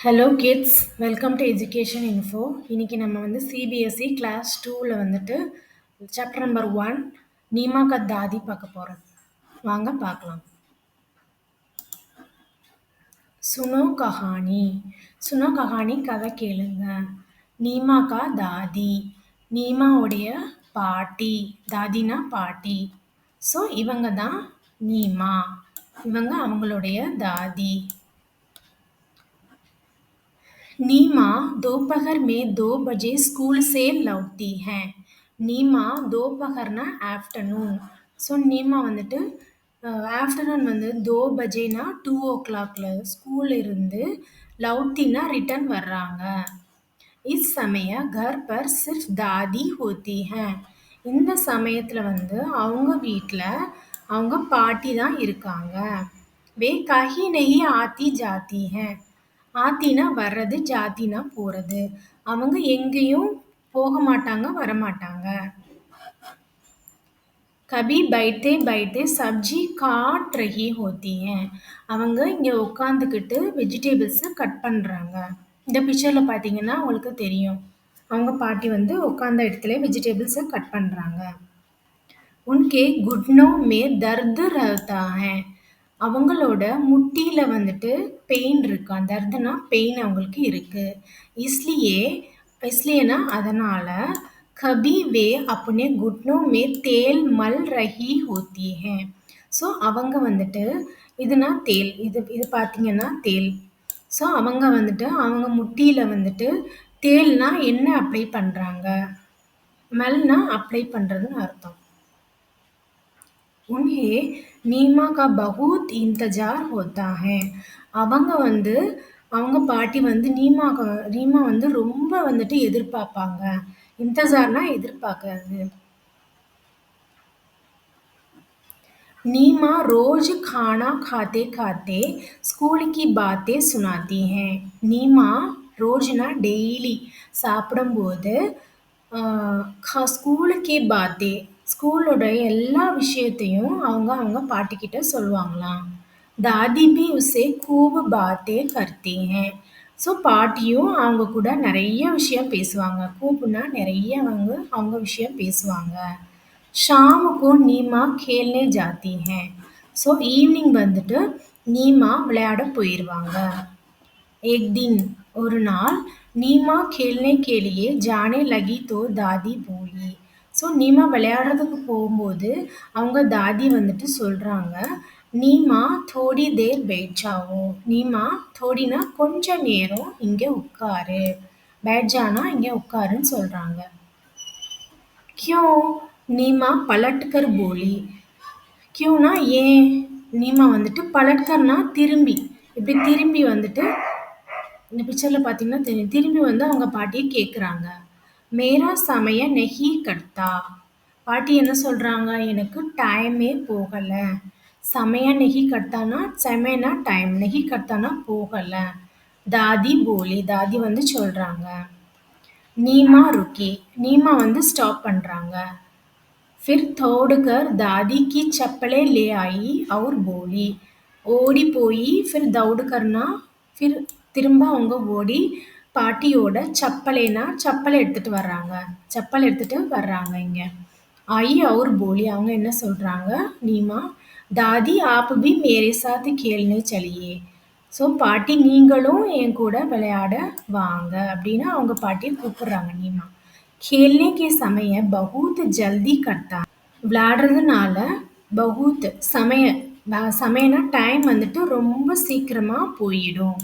Hello kids, welcome to education info. இன்னைக்கு நம்ம வந்து சிபிஎஸ்இ கிளாஸ் 2ல் வந்துட்டு சாப்டர் நம்பர் 1 நீமா கா தாதி பார்க்க போகிறோம். வாங்க பார்க்கலாம். சுனோ கஹானி. சுனோ கஹானி கதை கேளுங்க. நீமா கா தாதி, நீமாவுடைய பாட்டி. தாதினா பாட்டி. ஸோ இவங்க தான் நீமா, இவங்க அவங்களுடைய தாதி. नीमा दोपहर में 2 बजे स्कूल से लौटती है. நீமா தோபகர்னா ஆஃப்டர்நூன். ஸோ நீமா வந்துட்டு ஆஃப்டர்நூன் வந்து 2 பஜேனா 2 ஓ கிளாக்ல ஸ்கூல் இருந்து லவுட்டினா ரிட்டர்ன் வர்றாங்க. இஸ் சமய घर पर सिर्फ दादी होती है. இந்த சமயத்தில் வந்து அவங்க வீட்டில் அவங்க பாட்டி தான் இருக்காங்க. வே கஹி நஹி ஆத்தி ஜாத்தி है. ஆத்தினா வர்றது, ஜாத்தினா போகிறது. அவங்க எங்கேயும் போக மாட்டாங்க, வரமாட்டாங்க. கபி பைத்தே பைத்தே சப்ஜி காட் ரஹி ஹோத்தி ஹை. அவங்க இங்கே உட்காந்துக்கிட்டு வெஜிடபிள்ஸை கட் பண்ணுறாங்க. இந்த பிக்சரில் பார்த்தீங்கன்னா உங்களுக்கு தெரியும், அவங்க பாட்டி வந்து உட்காந்த இடத்துல வெஜிடபிள்ஸை கட் பண்ணுறாங்க. உன்கே குட்னோ மே தர்து ரஹ்தா ஹை. அவங்களோட முட்டியில் வந்துட்டு பெயின் இருக்கா. தர்துனா பெயின் அவங்களுக்கு இருக்கு. இஸ்லியேனா அதனால கபி வே अपने घुटनों में तेल मल रही होती है. ஸோ அவங்க வந்துட்டு இதுனா தேல், இது பார்த்தீங்கன்னா தேல். ஸோ அவங்க வந்துட்டு அவங்க முட்டியில் வந்துட்டு தேல்னா என்ன அப்ளை பண்ணுறாங்க, மல்னா அப்ளை பண்ணுறதுன்னு அர்த்தம். उन्हें नीमा का बहुत इंतजार होता है. அவங்க பாட்டி வந்து நீமா வந்து ரொம்ப வந்துட்டு எதிர்பார்ப்பாங்க. இந்தஜார்னா எதிர்பார்க்கறது. नीमा रोज खाना खाते खाते स्कूल की बातें सुनाती है. नीमा ரோஜ்னா டெய்லி சாப்பிடும்போது ஸ்கூலுக்கே பாத்தே, ஸ்கூலோட எல்லா விஷயத்தையும் அவங்க பாட்டிக்கிட்ட சொல்லுவாங்களாம். தாதி பி உசே கூப் பாத்தே கர்த்தி ஹை. ஸோ பாட்டியும் அவங்க கூட நிறைய விஷயம் பேசுவாங்க. கூப்புனா நிறைய அவங்க விஷயம் பேசுவாங்க. ஷாம் கோ நீமா கேல்னே ஜாத்தி ஹை. ஸோ ஈவினிங் வந்துட்டு நீமா விளையாட போயிடுவாங்க. एक दिन ஒரு நாள் நீமா खेलने के लिए जाने लगी तो दादी बोली. ஸோ நீமா விளையாடுறதுக்கு போகும்போது அவங்க தாதி வந்துட்டு சொல்கிறாங்க, நீமா தோடி தேர் பேட் ஜாவோ. நீமா தோடினா கொஞ்ச நேரம் இங்கே உட்காரு, பேட் ஜானா இங்கே உட்காருன்னு சொல்கிறாங்க. क्यों? நீமா பலட்கர் போலி. क्योंனா ஏன்? நீமா வந்துட்டு பலட்கர்னா திரும்பி, இப்படி திரும்பி வந்துட்டு இந்த பிக்சரில் பார்த்தீங்கன்னா தெரியும், திரும்பி வந்து அவங்க பாட்டியை கேட்குறாங்க. மேரா சமய நெஹி கர்த்தா. பாட்டி என்ன சொல்கிறாங்க, எனக்கு டைமே போகலை. சமய நெஹி கர்த்தானா சமயனா டைம், நெஹி கர்த்தானா போகலை. தாதி போலி, தாதி வந்து சொல்கிறாங்க. நீமா ருக்கி, நீமா வந்து ஸ்டாப் பண்ணுறாங்க. फिर दौड़कर दादी की चप्पलें ले आई और बोली. ஓடி போய் फिर दौड़करना फिर திரும்ப அவங்க ஓடி பாட்டியோட செப்பலை எடுத்துட்டு வர்றாங்க இங்க. आई और बोली, அவங்க என்ன சொல்றாங்க, நீமா दादी आप भी मेरे साथ खेलने चलिए. ஸோ பாட்டி நீங்களும் என் கூட விளையாட வாங்க அப்படின்னு அவங்க பாட்டியை கூப்பிடுறாங்க நீமா. खेलने के समय बहुत जल्दी करता. விளையாடுறதுனால பகுத் சமயனா டைம் வந்துட்டு ரொம்ப சீக்கிரமா போயிடும்.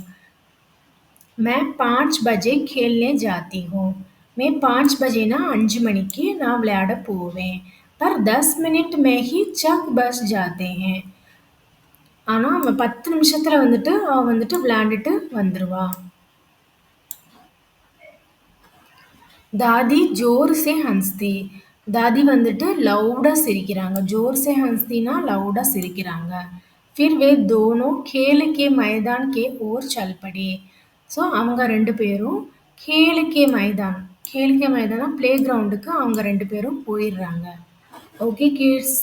मैं 5 बजे खेलने जाती हूँ. मैं 5 बजेனா 5 மணிக்கு நான் விளையாட போவேன். पर 10 मिनट में ही चक बस जाते हैं. ஆனால் அவன் 10 நிமிஷத்தில் வந்துட்டு அவன் வந்துட்டு விளையாண்டுட்டு வந்துடுவா. தாதி ஜோர் சே ஹன்ஸ்தி. தாதி வந்துட்டு லவுடாக சிரிக்கிறாங்க. ஜோர் சே ஹன்ஸ்தினா லவுடாக சிரிக்கிறாங்க. फिर वे दोनों खेल के मैदान के ओर चल पड़े. ஸோ அவங்க ரெண்டு பேரும் கேலுக்கே மைதானா பிளே கிரவுண்டுக்கு அவங்க ரெண்டு பேரும் போயிடுறாங்க. ஓகே கிட்ஸ்,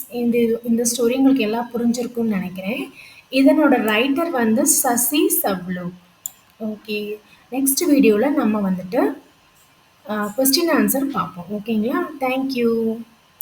இந்த ஸ்டோரி உங்களுக்கு எல்லாம் புரிஞ்சிருக்கும்னு நினைக்கிறேன். இதனோட ரைட்டர் வந்து சசி சப்லு. ஓகே. நெக்ஸ்ட் வீடியோல நம்ம வந்துட்டு கொஸ்டின் ஆன்சர் பார்ப்போம். ஓகேங்களா? Thank you.